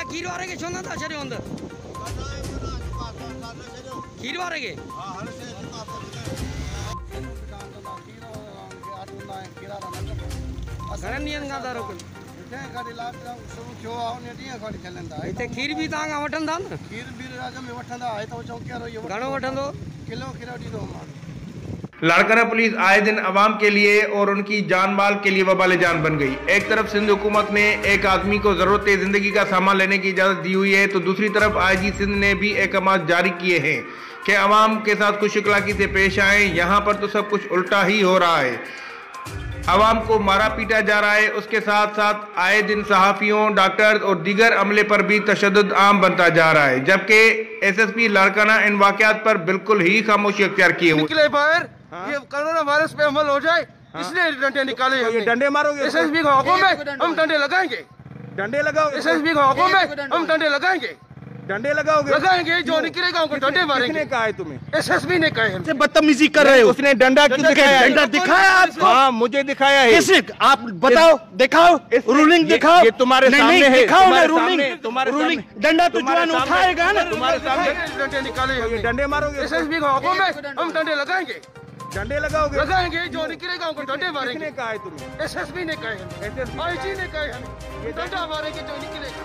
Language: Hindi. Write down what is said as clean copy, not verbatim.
खीर वारे के छोना था चले अंदर खीर वारे के घणनि ॾींहंनि खां था रोकनि हिते खीर बि तव्हां वठंदा न घणो वठंदो किलो ॾींदो मां। लाड़काना पुलिस आए दिन आवाम के लिए और उनकी जान माल के लिए वबाले जान बन गई। एक तरफ सिंध हुकूमत ने एक आदमी को जरूरत जिंदगी का सामान लेने की इजाजत दी हुई है तो दूसरी तरफ आईजी सिंध ने भी अहकाम जारी किए हैं कि आवाम के साथ खुश अखलाकी से पेश आए। यहाँ पर तो सब कुछ उल्टा ही हो रहा है, आवाम को मारा पीटा जा रहा है, उसके साथ साथ आए दिन सहाफियों, डॉक्टर और दीगर अमले पर भी तशद्दुद आम बनता जा रहा है। जबकि एसएसपी लाड़काना इन वाकयात पर बिल्कुल ही खामोशी अख्तियार किए हुए। निकले बाहर ये कोरोना वायरस पे अमल हो जाए इसलिए डंडे निकाले। ये डंडे मारोगे? एसएसपी के हुक्म में हम डंडे लगाएंगे। डंडे लगाओगे? एसएसपी के हुक्म में हम डंडे लगाएंगे। डंडे लगाओगे? लगाएंगे, जो निकलेगा उनको डंडे मारेंगे। किसने कहा है तुम्हें? एसएसपी ने कहा है। बदतमीजी कर रहे हो। उसने डंडा क्यों दिखाया? डंडा दिखाया आपको? हाँ मुझे दिखाया है। किसे? आप बताओ, दिखाओ रूलिंग दिखाओ। ये तुम्हारे सामने है। दिखाओ ना रूलिंग। तुम्हारे रूलिंग डंडा तो जवान उठाएगा ना। तुम्हारे सामने डंडे निकाले। डंडे मारोगे? एसएसपी के हुक्म में हम डंडे लगाएंगे। डंडे लगाओगे? लगाएंगे, जो निकलेगा उनको डंडे मारेंगे। किसने कहा है तुम्हें? एसएसपी ने कहा है। आईजी ने कहा है डंडा मारेंगे जो निकलेगा।